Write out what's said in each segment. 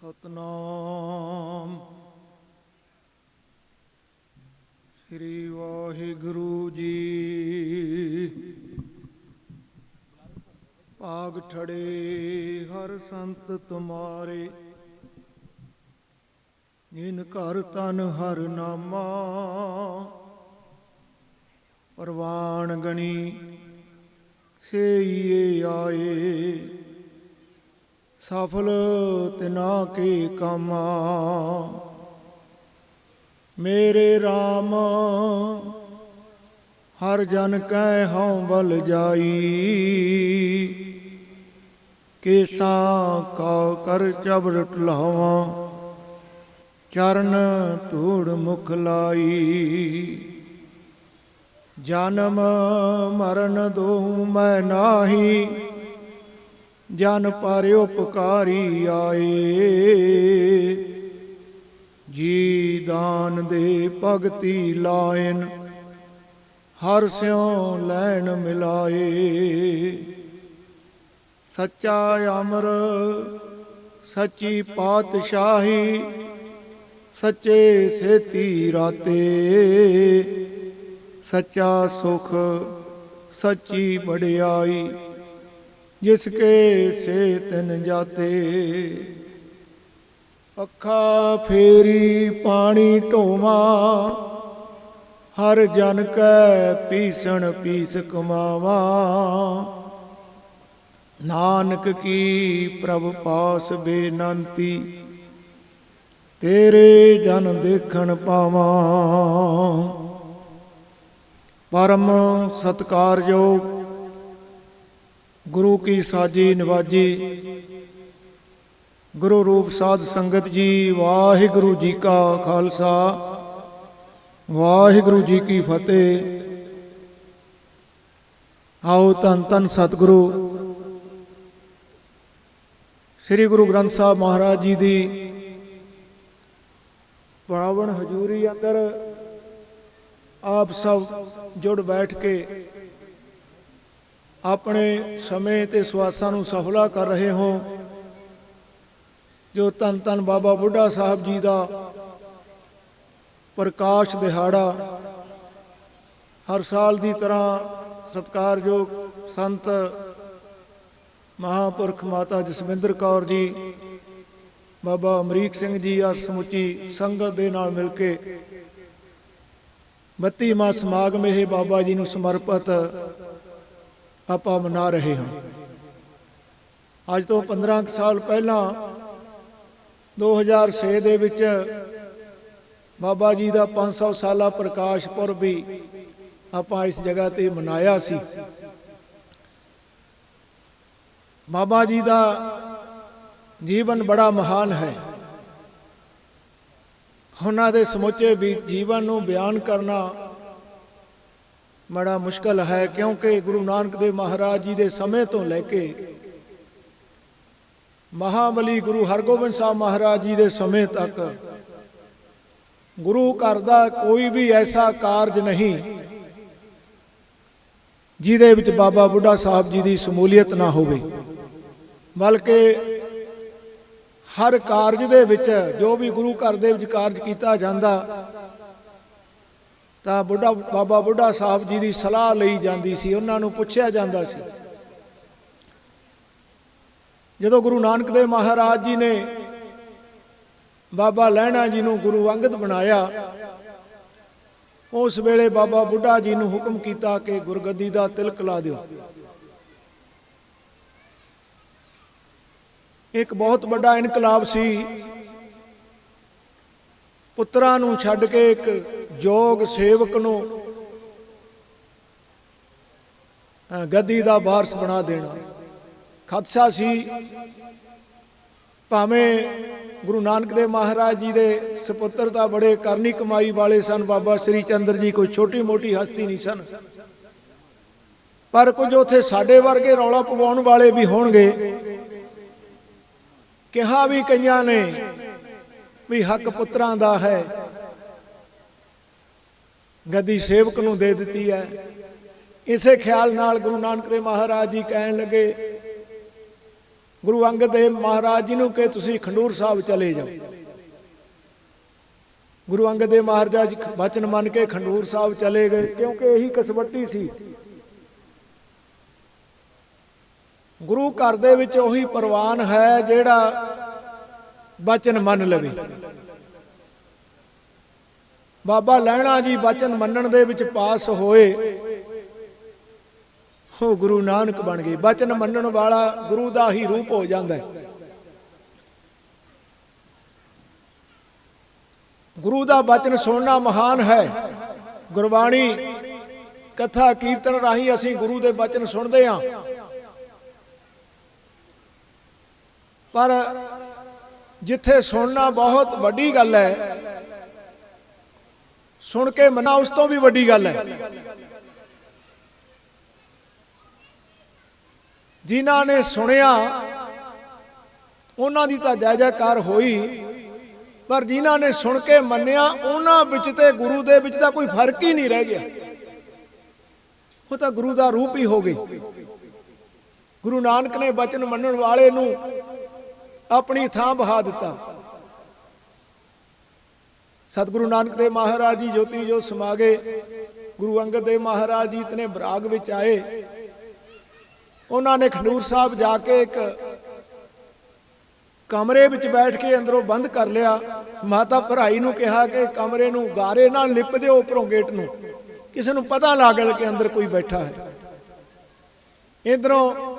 ਸਤਨਾਮ ਸ੍ਰੀ ਵਾਹਿਗੁਰੂ ਜੀ। ਭਾਗ ਠੜੇ ਹਰ ਸੰਤ ਤੁਮਾਰੇ, ਜਿਨ ਘਰ ਤਨ ਹਰ ਨਾਮਾ। ਪ੍ਰਵਾਨ ਗਣੀ ਸੇਈਏ ਆਏ, ਸਫਲ ਤਿਨਾ ਕੇ ਕਾਮਾ। ਮੇਰੇ RAM ਹਰ ਜਨ ਕੈ ਹਉ ਬਲ ਜਾਈ, ਕੇਸਾਂ ਕਉ ਕਰ ਚਬਰ ਟਲਾਵਾਂ, ਚਰਨ ਧੂੜ ਮੁਖ ਲਾਈ। ਜਨਮ ਮਰਨ ਦੋਹੂ ਮੈਂ ਨਾਹੀ, ਜਨ ਪਰ ਉਪਕਾਰੀ ਆਏ। ਜੀ ਦਾਨ ਦੇ ਭਗਤੀ ਲਾਇਨ, ਹਰ ਸਿਉ ਲੈਣ ਮਿਲਾਏ। ਸੱਚਾ ਅਮਰ ਸੱਚੀ ਪਾਤਸ਼ਾਹੀ, ਸੱਚੇ ਸੇਤੀ ਰਾਤੇ। ਸੱਚਾ ਸੁਖ ਸੱਚੀ ਵਡਿਆਈ, ਜਿਸ ਕੇ ਸੇ ਤਿਨ ਜਾਤੇ। ਅੱਖਾਂ ਫੇਰੀ ਪਾਣੀ ਢੋਵਾ, ਹਰ ਜਨ ਕੈ ਪੀਸਣ ਪੀਸ ਕਮਾਵਾ। ਨਾਨਕ ਕੀ ਪ੍ਰਭ ਪਾਸ ਬੇਨੰਤੀ, ਤੇਰੇ ਜਨ ਦੇਖਣ ਪਾਵਾਂ। ਪਰਮ ਸਤਿਕਾਰਯੋਗ ਗੁਰੂ ਕੀ ਸਾਜੀ ਨਿਵਾਜੀ ਗੁਰੂ ਰੂਪ ਸਾਧ ਸੰਗਤ ਜੀ, ਵਾਹਿਗੁਰੂ ਜੀ ਕਾ ਖਾਲਸਾ, ਵਾਹਿਗੁਰੂ ਜੀ ਕੀ ਫਤਿਹ। ਆਓ ਧੰਨ ਧੰਨ ਸਤਿਗੁਰੂ ਸ੍ਰੀ ਗੁਰੂ ਗ੍ਰੰਥ ਸਾਹਿਬ ਮਹਾਰਾਜ ਜੀ ਦੀ ਪਾਵਨ ਹਜ਼ੂਰੀ ਅੰਦਰ ਆਪ ਸਭ ਜੁੜ ਬੈਠ ਕੇ ਆਪਣੇ ਸਮੇਂ ਤੇ ਸਵਾਸਾਂ ਨੂੰ ਸਫਲਾ ਕਰ ਰਹੇ ਹੋ। ਜੋ ਧੰਨ ਧੰਨ ਬਾਬਾ ਬੁੱਢਾ ਸਾਹਿਬ ਜੀ ਦਾ ਪ੍ਰਕਾਸ਼ ਦਿਹਾੜਾ ਹਰ ਸਾਲ ਦੀ ਤਰ੍ਹਾਂ ਸਤਿਕਾਰਯੋਗ ਸੰਤ ਮਹਾਂਪੁਰਖ ਮਾਤਾ ਜਸਵਿੰਦਰ ਕੌਰ ਜੀ, ਬਾਬਾ ਅਮਰੀਕ ਸਿੰਘ ਜੀ ਔਰ ਸਮੁੱਚੀ ਸੰਗਤ ਦੇ ਨਾਲ ਮਿਲ ਕੇ 32ਵਾਂ ਸਮਾਗਮ ਇਹ ਬਾਬਾ ਜੀ ਨੂੰ ਸਮਰਪਿਤ ਆਪਾਂ ਮਨਾ ਰਹੇ ਹਾਂ। ਅੱਜ ਤੋਂ 15 ਸਾਲ ਪਹਿਲਾਂ 2006 ਦੇ ਵਿੱਚ ਬਾਬਾ ਜੀ ਦਾ 500 ਸਾਲਾ ਪ੍ਰਕਾਸ਼ ਪੁਰਬ ਵੀ ਆਪਾਂ ਇਸ ਜਗ੍ਹਾ ਤੇ ਮਨਾਇਆ ਸੀ। ਬਾਬਾ ਜੀ ਦਾ ਜੀਵਨ ਬੜਾ ਮਹਾਨ ਹੈ। ਉਹਨਾਂ ਦੇ ਸਮੁੱਚੇ ਵੀ ਜੀਵਨ ਨੂੰ ਬਿਆਨ ਕਰਨਾ ਬੜਾ ਮੁਸ਼ਕਲ ਹੈ, ਕਿਉਂਕਿ ਗੁਰੂ ਨਾਨਕ ਦੇਵ ਮਹਾਰਾਜ ਜੀ ਦੇ ਸਮੇਂ ਤੋਂ ਲੈ ਕੇ ਮਹਾਬਲੀ ਗੁਰੂ ਹਰਗੋਬਿੰਦ ਸਾਹਿਬ ਮਹਾਰਾਜ ਜੀ ਦੇ ਸਮੇਂ ਤੱਕ ਗੁਰੂ ਘਰ ਦਾ ਕੋਈ ਵੀ ਐਸਾ ਕਾਰਜ ਨਹੀਂ ਜਿਹਦੇ ਵਿੱਚ ਬਾਬਾ ਬੁੱਢਾ ਸਾਹਿਬ ਜੀ ਦੀ ਸ਼ਮੂਲੀਅਤ ਨਾ ਹੋਵੇ, ਬਲਕਿ ਹਰ ਕਾਰਜ ਦੇ ਵਿੱਚ ਜੋ ਵੀ ਗੁਰੂ ਘਰ ਦੇ ਵਿੱਚ ਕਾਰਜ ਕੀਤਾ ਜਾਂਦਾ ਤਾਂ ਬਾਬਾ ਬੁੱਢਾ ਸਾਹਿਬ ਜੀ ਦੀ ਸਲਾਹ ਲਈ ਜਾਂਦੀ ਸੀ, ਉਹਨਾਂ ਨੂੰ ਪੁੱਛਿਆ ਜਾਂਦਾ ਸੀ। ਜਦੋਂ ਗੁਰੂ ਨਾਨਕ ਦੇਵ ਮਹਾਰਾਜ ਜੀ ਨੇ ਬਾਬਾ ਲਹਿਣਾ ਜੀ ਨੂੰ ਗੁਰੂ ਅੰਗਦ ਬਣਾਇਆ, ਉਸ ਵੇਲੇ ਬਾਬਾ ਬੁੱਢਾ ਜੀ ਨੂੰ ਹੁਕਮ ਕੀਤਾ ਕਿ ਗੁਰਗੱਦੀ ਦਾ ਤਿਲਕ ਲਾ ਦਿਓ। ਇੱਕ ਬਹੁਤ ਵੱਡਾ ਇਨਕਲਾਬ ਸੀ। ਪੁੱਤਰਾਂ ਨੂੰ ਛੱਡ ਕੇ ਇੱਕ ਯੋਗ ਸੇਵਕ ਨੂੰ ਗੱਦੀ ਦਾ ਵਾਰਸ ਬਣਾ ਦੇਣਾ ਖਦਸ਼ਾ ਸੀ। ਭਾਵੇਂ ਗੁਰੂ ਨਾਨਕ ਦੇਵ ਮਹਾਰਾਜ ਜੀ ਦੇ ਸੁਪੁੱਤਰ ਤਾਂ ਬੜੇ ਕਰਨੀ ਕਮਾਈ ਵਾਲੇ ਸਨ, ਬਾਬਾ ਸ੍ਰੀ ਚੰਦਰ ਜੀ ਕੋਈ ਛੋਟੀ ਮੋਟੀ ਹਸਤੀ ਨਹੀਂ ਸਨ, ਪਰ ਕੁਝ ਉੱਥੇ ਸਾਡੇ ਵਰਗੇ ਰੌਲਾ ਪਵਾਉਣ ਵਾਲੇ ਵੀ ਹੋਣਗੇ। ਕਿਹਾ ਵੀ ਕਈਆਂ ਨੇ ਵੀ ਹੱਕ ਪੁੱਤਰਾਂ ਦਾ ਹੈ, ਗੱਦੀ ਸੇਵਕ ਨੂੰ ਦੇ ਦਿੱਤੀ ਹੈ। ਇਸੇ ਖਿਆਲ ਨਾਲ ਗੁਰੂ ਨਾਨਕ ਦੇਵ ਮਹਾਰਾਜ ਜੀ ਕਹਿਣ ਲੱਗੇ ਗੁਰੂ ਅੰਗਦ ਦੇਵ ਮਹਾਰਾਜ ਜੀ ਨੂੰ ਕਿ ਤੁਸੀਂ ਖੰਡੂਰ ਸਾਹਿਬ ਚਲੇ ਜਾਓ। ਗੁਰੂ ਅੰਗਦ ਦੇਵ ਮਹਾਰਾਜ ਜੀ ਬਚਨ ਮੰਨ ਕੇ ਖੰਡੂਰ ਸਾਹਿਬ ਚਲੇ ਗਏ, ਕਿਉਂਕਿ ਇਹੀ ਕਸਵੱਟੀ ਸੀ। ਗੁਰੂ ਘਰ ਦੇ ਵਿੱਚ ਉਹੀ ਪ੍ਰਵਾਨ ਹੈ ਜਿਹੜਾ ਬਚਨ ਮੰਨ ਲਵੇ। ਬਾਬਾ ਲਹਿਣਾ ਜੀ ਬਚਨ ਮੰਨਣ ਦੇ ਵਿੱਚ ਪਾਸ ਹੋਏ, ਉਹ ਗੁਰੂ ਨਾਨਕ ਬਣ ਗਏ। ਬਚਨ ਮੰਨਣ ਵਾਲਾ ਗੁਰੂ ਦਾ ਹੀ ਰੂਪ ਹੋ ਜਾਂਦਾ ਹੈ। ਗੁਰੂ ਦਾ ਬਚਨ ਸੁਣਨਾ ਮਹਾਨ ਹੈ। ਗੁਰਬਾਣੀ ਕਥਾ ਕੀਰਤਨ ਰਾਹੀਂ ਅਸੀਂ ਗੁਰੂ ਦੇ ਬਚਨ ਸੁਣਦੇ ਹਾਂ, ਪਰ ਜਿੱਥੇ ਸੁਣਨਾ ਬਹੁਤ ਵੱਡੀ ਗੱਲ ਹੈ, ਸੁਣ ਕੇ ਮੰਨਣਾ ਉਸ ਤੋਂ ਵੀ ਵੱਡੀ ਗੱਲ ਹੈ। ਜਿਨ੍ਹਾਂ ਨੇ ਸੁਣਿਆ ਉਹਨਾਂ ਦੀ ਤਾਂ ਜੈ ਜੈਕਾਰ ਹੋਈ, ਪਰ ਜਿਨ੍ਹਾਂ ਨੇ ਸੁਣ ਕੇ ਮੰਨਿਆ ਉਹਨਾਂ ਵਿੱਚ ਤੇ ਗੁਰੂ ਦੇ ਵਿੱਚ ਤਾਂ ਕੋਈ ਫਰਕ ਹੀ ਨਹੀਂ ਰਹਿ ਗਿਆ। ਉਹ ਤਾਂ ਗੁਰੂ ਦਾ ਰੂਪ ਹੀ ਹੋ ਗਈ। ਗੁਰੂ ਨਾਨਕ ਨੇ ਬਚਨ ਮੰਨਣ ਵਾਲੇ ਨੂੰ ਆਪਣੀ ਥਾਂ ਬਹਾ ਦਿੱਤਾ। ਸਤਿਗੁਰੂ ਨਾਨਕ ਦੇਵ ਮਹਾਰਾਜ ਜੀ ਜੋਤੀ ਜੋਤ ਸਮਾ ਗਏ। ਗੁਰੂ ਅੰਗਦ ਦੇਵ ਮਹਾਰਾਜ ਜੀ ਇਤਨੇ ਬਰਾਗ ਵਿੱਚ ਆਏ। ਉਹਨਾਂ ਨੇ ਖੰਡੂਰ ਸਾਹਿਬ ਜਾ ਕੇ ਇੱਕ ਕਮਰੇ ਵਿੱਚ ਬੈਠ ਕੇ ਅੰਦਰੋਂ ਬੰਦ ਕਰ ਲਿਆ। ਮਾਤਾ ਭਰਾਈ ਨੂੰ ਕਿਹਾ ਕਿ ਕਮਰੇ ਨੂੰ ਗਾਰੇ ਨਾਲ ਲਿਪ ਦਿਓ, ਉੱਪਰੋਂ ਗੇਟ ਨੂੰ, ਕਿਸੇ ਨੂੰ ਪਤਾ ਲੱਗ ਜਾਏ ਕਿ ਅੰਦਰ ਕੋਈ ਬੈਠਾ ਹੈ। ਇਧਰੋਂ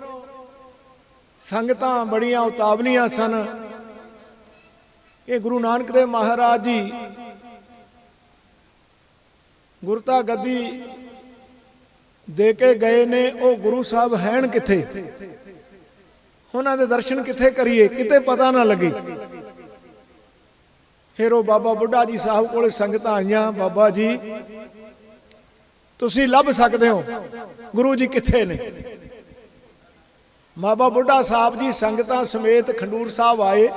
ਸੰਗਤਾਂ ਬੜੀਆਂ ਉਤਾਵਲੀਆਂ ਸਨ। ਇਹ ਗੁਰੂ ਨਾਨਕ ਦੇਵ ਮਹਾਰਾਜ ਜੀ ਗੁਰਤਾ ਗੱਦੀ ਦੇ ਕੇ ਗਏ ਨੇ, ਉਹ ਗੁਰੂ ਸਾਹਿਬ ਹੈਣ ਕਿੱਥੇ? ਉਹਨਾਂ ਦੇ ਦਰਸ਼ਨ ਕਿੱਥੇ ਕਰੀਏ, ਕਿਤੇ ਪਤਾ ਨਾ ਲੱਗੇ। ਫਿਰ ਉਹ ਬਾਬਾ ਬੁੱਢਾ ਜੀ ਸਾਹਿਬ ਕੋਲ ਸੰਗਤਾਂ ਆਈਆਂ, ਬਾਬਾ ਜੀ ਤੁਸੀਂ ਲੱਭ ਸਕਦੇ ਹੋ ਗੁਰੂ ਜੀ ਕਿੱਥੇ ਨੇ? ਬਾਬਾ ਬੁੱਢਾ ਸਾਹਿਬ ਜੀ ਸੰਗਤਾਂ ਸਮੇਤ ਖੰਡੂਰ ਸਾਹਿਬ ਆਏ।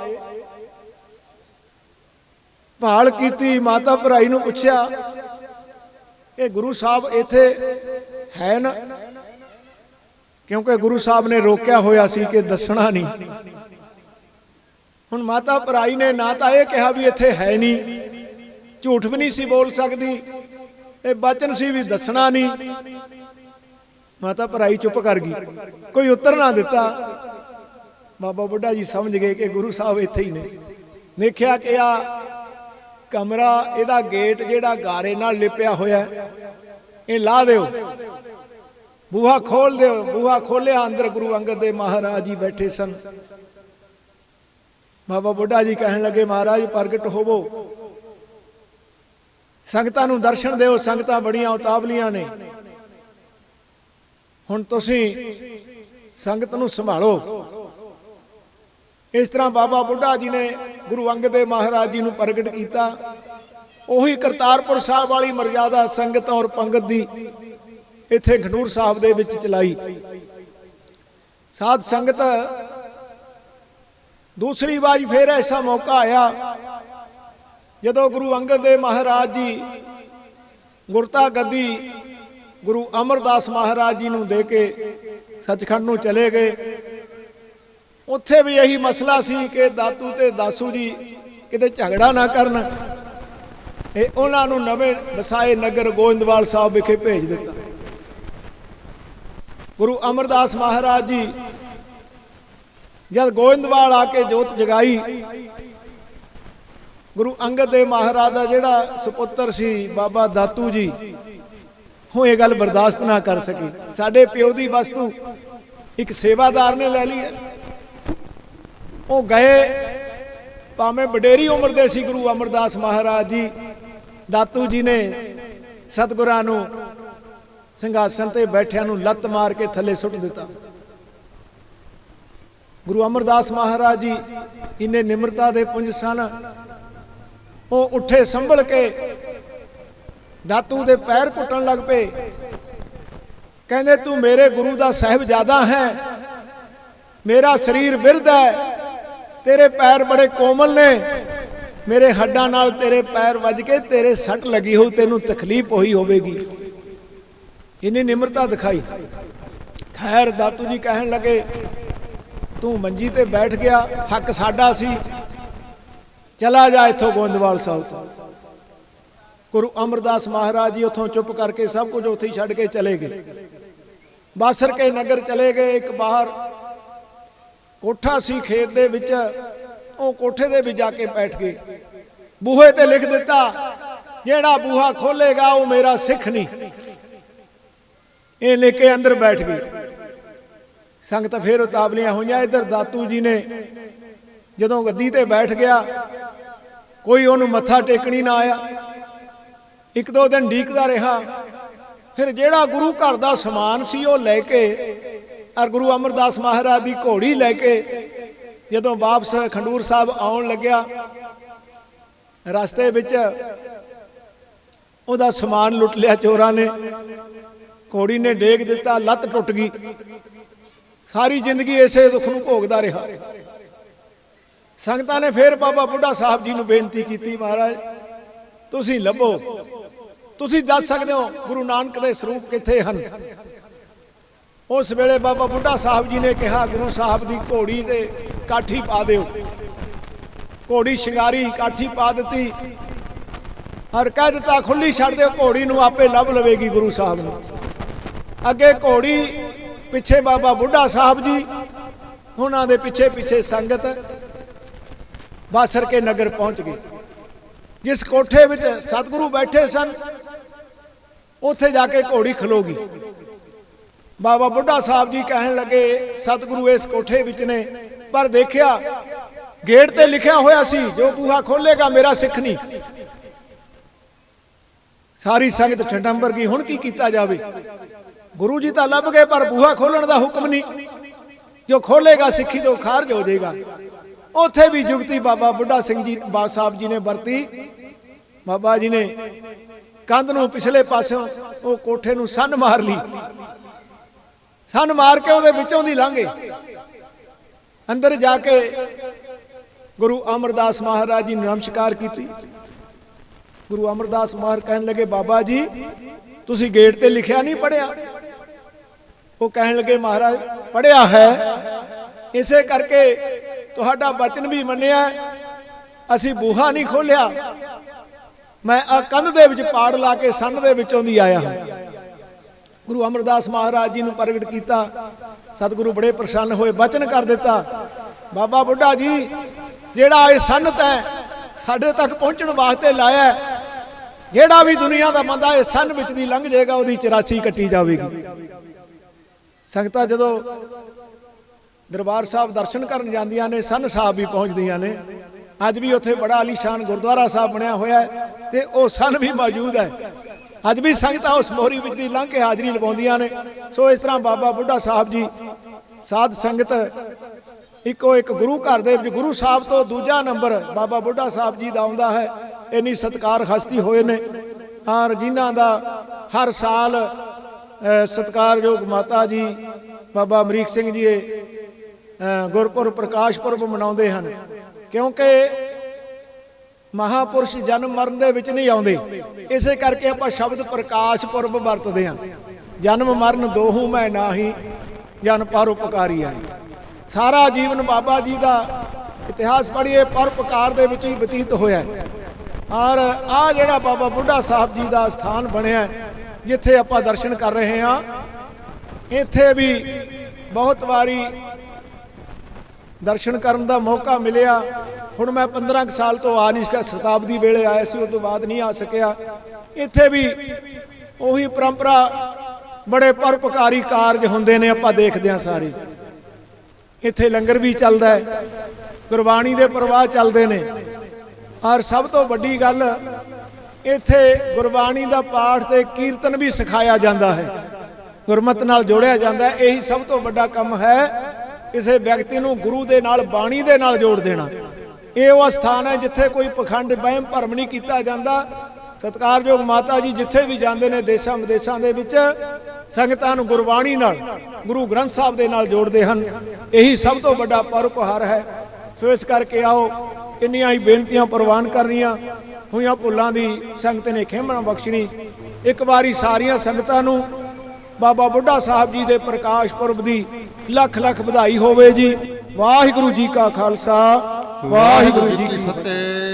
ਭਾਲ ਕੀਤੀ, ਮਾਤਾ ਭਰਾਈ ਨੂੰ ਪੁੱਛਿਆ ਇਹ ਗੁਰੂ ਸਾਹਿਬ ਇੱਥੇ ਹੈ ਨਾ? ਕਿਉਂਕਿ ਗੁਰੂ ਸਾਹਿਬ ਨੇ ਰੋਕਿਆ ਹੋਇਆ ਸੀ ਕਿ ਦੱਸਣਾ ਨਹੀਂ। ਹੁਣ ਮਾਤਾ ਭਰਾਈ ਨੇ ਨਾ ਤਾਂ ਇਹ ਕਿਹਾ ਵੀ ਇੱਥੇ ਹੈ ਨਹੀਂ, ਝੂਠ ਵੀ ਨਹੀਂ ਸੀ ਬੋਲ ਸਕਦੀ, ਇਹ ਬਚਨ ਸੀ ਵੀ ਦੱਸਣਾ ਨਹੀਂ। ਮਾਤਾ ਭਰਾਈ ਚੁੱਪ ਕਰ ਗਈ, ਕੋਈ ਉੱਤਰ ਨਾ ਦਿੱਤਾ। ਬਾਬਾ ਬੁੱਢਾ ਜੀ ਸਮਝ ਗਏ ਕਿ ਗੁਰੂ ਸਾਹਿਬ ਇੱਥੇ ਹੀ ਨੇ। ਦੇਖਿਆ ਕਿ ਆ ਕਮਰਾ, ਇਹਦਾ ਗੇਟ ਜਿਹੜਾ ਗਾਰੇ ਨਾਲ ਲਿਪਿਆ ਹੋਇਆ, ਇਹ ਲਾ ਦਿਓ, ਬੂਹਾ ਖੋਲ ਦਿਓ। ਬੂਹਾ ਖੋਲਿਆ, ਅੰਦਰ ਗੁਰੂ ਅੰਗਦ ਦੇਵ ਮਹਾਰਾਜ ਜੀ ਬੈਠੇ ਸਨ। ਬਾਬਾ ਬੁੱਢਾ ਜੀ ਕਹਿਣ ਲੱਗੇ ਮਹਾਰਾਜ ਪ੍ਰਗਟ ਹੋਵੋ, ਸੰਗਤਾਂ ਨੂੰ ਦਰਸ਼ਨ ਦਿਓ, ਸੰਗਤਾਂ ਬੜੀਆਂ ਉਤਾਵਲੀਆਂ ਨੇ, ਹੁਣ ਤੁਸੀਂ ਸੰਗਤ ਨੂੰ ਸੰਭਾਲੋ। ਇਸ ਤਰ੍ਹਾਂ ਬਾਬਾ ਬੁੱਢਾ ਜੀ ਨੇ ਗੁਰੂ ਅੰਗਦ ਦੇਵ ਮਹਾਰਾਜ ਜੀ ਨੂੰ ਪ੍ਰਗਟ ਕੀਤਾ। ਉਹੀ ਕਰਤਾਰਪੁਰ ਸਾਹਿਬ ਵਾਲੀ ਮਰਜ਼ਾਦਾ ਸੰਗਤ ਔਰ ਪੰਗਤ ਦੀ ਇੱਥੇ ਖੰਡੂਰ ਸਾਹਿਬ ਦੇ ਵਿੱਚ ਚਲਾਈ। ਸਾਧ ਸੰਗਤ ਦੂਸਰੀ ਵਾਰ ਫਿਰ ਐਸਾ ਮੌਕਾ ਆਇਆ ਜਦੋਂ ਗੁਰੂ ਅੰਗਦ ਦੇਵ ਮਹਾਰਾਜ ਜੀ ਗੁਰਤਾ ਗੱਦੀ ਗੁਰੂ ਅਮਰਦਾਸ ਮਹਾਰਾਜ ਜੀ ਨੂੰ ਦੇ ਕੇ ਸੱਚਖੰਡ ਨੂੰ ਚਲੇ ਗਏ। ਉੱਥੇ ਵੀ ਇਹੀ ਮਸਲਾ ਸੀ ਕਿ ਦਾਤੂ ਤੇ ਦਾਸੂ ਜੀ ਕਿਤੇ ਝਗੜਾ ਨਾ ਕਰਨ। ਇਹ ਉਹਨਾਂ ਨੂੰ ਨਵੇਂ ਵਸਾਏ ਨਗਰ ਗੋਇੰਦਵਾਲ ਸਾਹਿਬ ਵਿਖੇ ਭੇਜ ਦਿੱਤਾ। ਗੁਰੂ ਅਮਰਦਾਸ ਮਹਾਰਾਜ ਜੀ ਜਦ ਗੋਇੰਦਵਾਲ ਆ ਕੇ ਜੋਤ ਜਗਾਈ, ਗੁਰੂ ਅੰਗਦ ਦੇਵ ਮਹਾਰਾਜ ਦਾ ਜਿਹੜਾ ਸੁਪੁੱਤਰ ਸੀ ਬਾਬਾ ਦਾਤੂ ਜੀ, ਉਹ ਇਹ ਗੱਲ ਬਰਦਾਸ਼ਤ ਨਾ ਕਰ ਸਕੀ। ਸਾਡੇ ਪਿਓ ਦੀ ਵਸਤੂ ਇੱਕ ਸੇਵਾਦਾਰ ਨੇ ਲੈ ਲਈ ਹੈ। ਉਹ ਗਏ, ਭਾਵੇਂ ਵਡੇਰੀ ਉਮਰ ਦੇ ਸੀ ਗੁਰੂ ਅਮਰਦਾਸ ਮਹਾਰਾਜ ਜੀ, ਦਾਤੂ ਜੀ ਨੇ ਸਤਿਗੁਰਾਂ ਨੂੰ ਸਿੰਘਾਸਨ ਤੇ ਬੈਠਿਆਂ ਨੂੰ ਲੱਤ ਮਾਰ ਕੇ ਥੱਲੇ ਸੁੱਟ ਦਿੱਤਾ। ਗੁਰੂ ਅਮਰਦਾਸ ਮਹਾਰਾਜ ਜੀ ਇੰਨੇ ਨਿਮਰਤਾ ਦੇ ਪੁੰਜ ਸਨ, ਉਹ ਉੱਠੇ ਸੰਭਲ ਕੇ ਦਾਤੂ ਦੇ ਪੈਰ ਘੁੱਟਣ ਲੱਗ ਪਏ। ਕਹਿੰਦੇ ਤੂੰ ਮੇਰੇ ਗੁਰੂ ਦਾ ਸਾਹਿਬਜ਼ਾਦਾ ਹੈ, ਮੇਰਾ ਸਰੀਰ ਬਿਰਧ ਹੈ, ਤੇਰੇ ਪੈਰ ਬੜੇ ਕੋਮਲ ਨੇ, ਮੇਰੇ ਹੱਡਾਂ ਨਾਲ ਤੇਰੇ ਪੈਰ ਵੱਜ ਕੇ ਤੇਰੇ ਸੱਟ ਲੱਗੀ ਹੋਊ, ਤੈਨੂੰ ਤਕਲੀਫ ਹੋਈ ਹੋਵੇਗੀ। ਇੰਨੀ ਨਿਮਰਤਾ ਦਿਖਾਈ। ਖੈਰ ਦਾਤੂ ਜੀ ਕਹਿਣ ਲੱਗੇ ਤੂੰ ਮੰਜੀ ਤੇ ਬੈਠ ਗਿਆ, ਹੱਕ ਸਾਡਾ ਸੀ, ਚਲਾ ਜਾ ਇੱਥੋਂ ਗੋਇੰਦਵਾਲ ਸਾਹਿਬ ਤੋਂ। ਗੁਰੂ ਅਮਰਦਾਸ ਮਹਾਰਾਜ ਜੀ ਉੱਥੋਂ ਚੁੱਪ ਕਰਕੇ ਸਭ ਕੁਝ ਉੱਥੇ ਹੀ ਛੱਡ ਕੇ ਚਲੇ ਗਏ। ਬਾਸਰ ਕੇ ਨਗਰ ਚਲੇ ਗਏ। ਇੱਕ ਬਾਹਰ ਕੋਠਾ ਸੀ ਖੇਤ ਦੇ ਵਿੱਚ, ਉਹ ਕੋਠੇ ਦੇ ਵਿੱਚ ਜਾ ਕੇ ਬੈਠ ਗਏ। ਬੂਹੇ ਤੇ ਲਿਖ ਦਿੱਤਾ, ਜਿਹੜਾ ਬੂਹਾ ਖੋਲੇਗਾ ਉਹ ਮੇਰਾ ਸਿੱਖ ਨਹੀਂ। ਇਹ ਲੈ ਕੇ ਅੰਦਰ ਬੈਠ ਗਏ। ਸੰਗਤ ਫੇਰ ਉਤਾਵਲੀਆਂ ਹੋਈਆਂ। ਇੱਧਰ ਦਾਤੂ ਜੀ ਨੇ ਜਦੋਂ ਗੱਦੀ ਤੇ ਬੈਠ ਗਿਆ, ਕੋਈ ਉਹਨੂੰ ਮੱਥਾ ਟੇਕਣੀ ਨਾ ਆਇਆ। ਇੱਕ ਦੋ ਦਿਨ ਡੀਕਦਾ ਰਿਹਾ। ਫਿਰ ਜਿਹੜਾ ਗੁਰੂ ਘਰ ਦਾ ਸਮਾਨ ਸੀ ਉਹ ਲੈ ਕੇ, ਔਰ ਗੁਰੂ ਅਮਰਦਾਸ ਮਹਾਰਾਜ ਦੀ ਘੋੜੀ ਲੈ ਕੇ ਜਦੋਂ ਵਾਪਸ ਖੰਡੂਰ ਸਾਹਿਬ ਆਉਣ ਲੱਗਿਆ, ਰਸਤੇ ਵਿੱਚ ਉਹਦਾ ਸਮਾਨ ਲੁੱਟ ਲਿਆ ਚੋਰਾਂ ਨੇ। ਘੋੜੀ ਨੇ ਡੇਗ ਦਿੱਤਾ, ਲੱਤ ਟੁੱਟ ਗਈ। ਸਾਰੀ ਜ਼ਿੰਦਗੀ ਇਸੇ ਦੁੱਖ ਨੂੰ ਭੋਗਦਾ ਰਿਹਾ। ਸੰਗਤਾਂ ਨੇ ਫਿਰ ਬਾਬਾ ਬੁੱਢਾ ਸਾਹਿਬ ਜੀ ਨੂੰ ਬੇਨਤੀ ਕੀਤੀ, ਮਹਾਰਾਜ ਤੁਸੀਂ ਲੱਭੋ, ਤੁਸੀਂ ਦੱਸ ਸਕਦੇ ਹੋ ਗੁਰੂ ਨਾਨਕ ਦੇ ਸਰੂਪ ਕਿੱਥੇ ਹਨ। ਉਸ ਵੇਲੇ ਬਾਬਾ ਬੁੱਢਾ ਸਾਹਿਬ ਜੀ ਨੇ ਕਿਹਾ, ਗੁਰੂ ਸਾਹਿਬ ਦੀ ਘੋੜੀ ਤੇ ਕਾਠੀ ਪਾ ਦਿਓ। ਘੋੜੀ ਸ਼ਿੰਗਾਰੀ, ਕਾਠੀ ਪਾ ਦਿੱਤੀ, ਔਰ ਕਹਿ ਦਿੱਤਾ ਖੁੱਲੀ ਛੱਡ ਦਿਓ, ਘੋੜੀ ਨੂੰ ਆਪੇ ਲੱਭ ਲਵੇਗੀ ਗੁਰੂ ਸਾਹਿਬ ਨੂੰ। ਅੱਗੇ ਘੋੜੀ, ਪਿੱਛੇ ਬਾਬਾ ਬੁੱਢਾ ਸਾਹਿਬ ਜੀ, ਉਹਨਾਂ ਦੇ ਪਿੱਛੇ ਪਿੱਛੇ ਸੰਗਤ ਬਾਸਰ ਕੇ ਨਗਰ ਪਹੁੰਚ ਗਈ। ਜਿਸ ਕੋਠੇ ਵਿੱਚ ਸਤਿਗੁਰੂ ਬੈਠੇ ਸਨ, ਉੱਥੇ ਜਾ ਕੇ ਘੋੜੀ ਖਲੋ ਗਈ। ਬਾਬਾ ਬੁੱਢਾ ਸਾਹਿਬ ਜੀ ਕਹਿਣ ਲੱਗੇ, ਸਤਿਗੁਰੂ ਇਸ ਕੋਠੇ ਵਿੱਚ ਨੇ, ਪਰ ਦੇਖਿਆ ਗੇਟ ਤੇ ਲਿਖਿਆ ਹੋਇਆ ਸੀ, ਜੋ ਬੂਹਾ ਖੋਲੇਗਾ ਮੇਰਾ ਸਿੱਖ ਨਹੀਂ। ਸਾਰੀ ਸੰਗਤ ਠੰਡੰਬਰ ਗਈ। ਹੁਣ ਕੀ ਕੀਤਾ ਜਾਵੇ? ਗੁਰੂ ਜੀ ਤਾਂ ਲੱਭ ਗਏ, ਪਰ ਬੂਹਾ ਖੋਲਣ ਦਾ ਹੁਕਮ ਨਹੀਂ। ਜੋ ਖੋਲੇਗਾ ਸਿੱਖੀ ਤੋਂ ਖਾਰਜ ਹੋ ਜਾਏਗਾ। ਉੱਥੇ ਵੀ ਜੁਗਤੀ ਬਾਬਾ ਬੁੱਢਾ ਸਿੰਘ ਜੀ ਬਾਦ ਸਾਹਿਬ ਜੀ ਨੇ ਵਰਤੀ। ਬਾਬਾ ਜੀ ਨੇ ਕੰਧ ਨੂੰ ਪਿਛਲੇ ਪਾਸਿਓਂ ਉਹ ਕੋਠੇ ਨੂੰ ਸੰਨ ਮਾਰ ਲਈ। ਸੰਨ ਮਾਰ ਕੇ ਉਹਦੇ ਵਿੱਚੋਂ ਦੀ ਲੰਘੇ। ਅੰਦਰ ਜਾ ਕੇ ਗੁਰੂ ਅਮਰਦਾਸ ਮਹਾਰਾਜ ਜੀ ਨੂੰ ਨਮਸਕਾਰ ਕੀਤੀ। ਗੁਰੂ ਅਮਰਦਾਸ ਮਹਾਰਾਜ ਕਹਿਣ ਲੱਗੇ, ਬਾਬਾ ਜੀ ਤੁਸੀਂ ਗੇਟ ਤੇ ਲਿਖਿਆ ਨਹੀਂ ਪੜਿਆ? ਉਹ ਕਹਿਣ ਲੱਗੇ, ਮਹਾਰਾਜ ਪੜਿਆ ਹੈ, ਇਸੇ ਕਰਕੇ ਤੁਹਾਡਾ ਬਚਨ ਵੀ ਮੰਨਿਆ, ਅਸੀਂ ਬੂਹਾ ਨਹੀਂ ਖੋਲਿਆ। ਮੈਂ ਆ ਕੰਧ ਦੇ ਵਿੱਚ ਪਾੜ ਲਾ ਕੇ ਸੰਨ ਦੇ ਵਿੱਚੋਂ ਦੀ ਆਇਆ ਹਾਂ। ਗੁਰੂ ਅਮਰਦਾਸ ਮਹਾਰਾਜ ਜੀ ਨੂੰ ਪ੍ਰਗਟ ਕੀਤਾ। ਸਤਿਗੁਰੂ ਬੜੇ ਪ੍ਰਸੰਨ ਹੋਏ, ਬਚਨ ਕਰ ਦਿੱਤਾ, ਬਾਬਾ ਬੁੱਢਾ ਜੀ ਜਿਹੜਾ ਇਹ ਸੰਨਤ ਹੈ ਸਾਡੇ ਤੱਕ ਪਹੁੰਚਣ ਵਾਸਤੇ ਲਾਇਆ, ਜਿਹੜਾ ਵੀ ਦੁਨੀਆ ਦਾ ਬੰਦਾ ਇਹ ਸੰਨ ਵਿੱਚ ਦੀ ਲੰਘ ਜਾਏਗਾ, ਉਹਦੀ 84 ਕੱਟੀ ਜਾਵੇਗੀ। ਸੰਗਤਾਂ ਜਦੋਂ ਦਰਬਾਰ ਸਾਹਿਬ ਦਰਸ਼ਨ ਕਰਨ ਜਾਂਦੀਆਂ ਨੇ, ਸੰਨ ਸਾਹਿਬ ਵੀ ਪਹੁੰਚਦੀਆਂ ਨੇ। ਅੱਜ ਵੀ ਉੱਥੇ ਬੜਾ ਆਲੀਸ਼ਾਨ ਗੁਰਦੁਆਰਾ ਸਾਹਿਬ ਬਣਿਆ ਹੋਇਆ ਹੈ ਤੇ ਉਹ ਸੰਨ ਵੀ ਮੌਜੂਦ ਹੈ। ਅੱਜ ਵੀ ਸੰਗਤਾਂ ਉਸ ਮੋਹਰੀ ਵਿੱਚ ਦੀ ਲੰਘ ਕੇ ਹਾਜ਼ਰੀ ਲਵਾਉਂਦੀਆਂ ਨੇ। ਸੋ ਇਸ ਤਰ੍ਹਾਂ ਬਾਬਾ ਬੁੱਢਾ ਸਾਹਿਬ ਜੀ ਸਾਧ ਸੰਗਤ ਇੱਕੋ ਇੱਕ ਗੁਰੂ ਘਰ ਦੇ ਵਿੱਚ, ਗੁਰੂ ਸਾਹਿਬ ਤੋਂ ਦੂਜਾ ਨੰਬਰ ਬਾਬਾ ਬੁੱਢਾ ਸਾਹਿਬ ਜੀ ਦਾ ਆਉਂਦਾ ਹੈ। ਇੰਨੀ ਸਤਿਕਾਰ ਹਸਤੀ ਹੋਏ ਨੇ, ਔਰ ਜਿਨ੍ਹਾਂ ਦਾ ਹਰ ਸਾਲ ਸਤਿਕਾਰਯੋਗ ਮਾਤਾ ਜੀ ਬਾਬਾ ਅਮਰੀਕ ਸਿੰਘ ਜੀ ਗੁਰਪੁਰਬ ਪ੍ਰਕਾਸ਼ ਪੁਰਬ ਮਨਾਉਂਦੇ ਹਨ। ਕਿਉਂਕਿ ਮਹਾਪੁਰਸ਼ ਜਨਮ ਮਰਨ ਦੇ ਵਿੱਚ ਨਹੀਂ ਆਉਂਦੇ, ਇਸੇ ਕਰਕੇ ਆਪਾਂ ਸ਼ਬਦ ਪ੍ਰਕਾਸ਼ ਪੁਰਬ ਵਰਤਦੇ ਹਾਂ। ਜਨਮ ਮਰਨ ਦੋਹੂ ਮੈਂ ਨਾਹੀ, ਜਨ ਪਰਉਪਕਾਰੀ ਆਈ। ਸਾਰਾ ਜੀਵਨ ਬਾਬਾ ਜੀ ਦਾ ਇਤਿਹਾਸ ਪੜ੍ਹੀਏ, ਪਰਉਪਕਾਰ ਦੇ ਵਿੱਚ ਹੀ ਬਤੀਤ ਹੋਇਆ। ਔਰ ਆ ਜਿਹੜਾ ਬਾਬਾ ਬੁੱਢਾ ਸਾਹਿਬ ਜੀ ਦਾ ਸਥਾਨ ਬਣਿਆ, ਜਿੱਥੇ ਆਪਾਂ ਦਰਸ਼ਨ ਕਰ ਰਹੇ ਹਾਂ, ਇੱਥੇ ਵੀ ਬਹੁਤ ਵਾਰੀ ਦਰਸ਼ਨ ਕਰਨ ਦਾ ਮੌਕਾ ਮਿਲਿਆ। ਹੁਣ ਮੈਂ 15 ਸਾਲ ਤੋਂ ਆ ਨਹੀਂ ਸਕਿਆ, ਸ਼ਤਾਬਦੀ ਵੇਲੇ ਆਇਆ ਸੀ, ਉਸ ਤੋਂ ਬਾਅਦ ਨਹੀਂ ਆ ਸਕਿਆ। ਇੱਥੇ ਵੀ ਉਹੀ ਪਰੰਪਰਾ, ਬੜੇ ਪਰਉਪਕਾਰੀ ਕਾਰਜ ਹੁੰਦੇ ਨੇ, ਆਪਾਂ ਦੇਖਦੇ ਹਾਂ ਸਾਰੇ। ਇੱਥੇ ਲੰਗਰ ਵੀ ਚੱਲਦਾ ਹੈ, ਗੁਰਬਾਣੀ ਦੇ ਪ੍ਰਵਾਹ ਚੱਲਦੇ ਨੇ, ਔਰ ਸਭ ਤੋਂ ਵੱਡੀ ਗੱਲ ਇੱਥੇ ਗੁਰਬਾਣੀ ਦਾ ਪਾਠ ਤੇ ਕੀਰਤਨ ਵੀ ਸਿਖਾਇਆ ਜਾਂਦਾ ਹੈ, ਗੁਰਮਤਿ ਨਾਲ ਜੋੜਿਆ ਜਾਂਦਾ ਹੈ। ਇਹੀ ਸਭ ਤੋਂ ਵੱਡਾ ਕੰਮ ਹੈ, ਕਿਸੇ ਵਿਅਕਤੀ ਨੂੰ ਗੁਰੂ ਦੇ ਨਾਲ, ਬਾਣੀ ਦੇ ਨਾਲ ਜੋੜ ਦੇਣਾ। ਇਹ ਉਹ ਸਥਾਨ ਹੈ ਜਿੱਥੇ ਕੋਈ ਪਖੰਡ ਵਹਿਮ ਭਰਮ ਨਹੀਂ ਕੀਤਾ ਜਾਂਦਾ। ਸਤਿਕਾਰਯੋਗ ਮਾਤਾ ਜੀ ਜਿੱਥੇ ਵੀ ਜਾਂਦੇ ਨੇ, ਦੇਸ਼ਾਂ ਵਿਦੇਸ਼ਾਂ ਦੇ ਵਿੱਚ ਸੰਗਤਾਂ ਨੂੰ ਗੁਰਬਾਣੀ ਨਾਲ, ਗੁਰੂ ਗ੍ਰੰਥ ਸਾਹਿਬ ਦੇ ਨਾਲ ਜੋੜਦੇ ਹਨ। ਇਹੀ ਸਭ ਤੋਂ ਵੱਡਾ ਪਰਉਪਕਾਰ ਹੈ। ਸੋ ਇਸ ਕਰਕੇ ਆਓ, ਇੰਨੀਆਂ ਹੀ ਬੇਨਤੀਆਂ ਪ੍ਰਵਾਨ ਕਰਨੀਆਂ ਹੋਈਆਂ, ਭੁੱਲਾਂ ਦੀ ਸੰਗਤ ਨੇ ਖਿਮਾ ਬਖਸ਼ਣੀ। ਇੱਕ ਵਾਰੀ ਸਾਰੀਆਂ ਸੰਗਤਾਂ ਨੂੰ ਬਾਬਾ ਬੁੱਢਾ ਸਾਹਿਬ ਜੀ ਦੇ ਪ੍ਰਕਾਸ਼ ਪੁਰਬ ਦੀ ਲੱਖ ਲੱਖ ਵਧਾਈ ਹੋਵੇ ਜੀ। ਵਾਹਿਗੁਰੂ ਜੀ ਕਾ ਖਾਲਸਾ ਵਾਹਿਗੁਰੂ ਜੀ ਕੀ ਫਤਿਹ।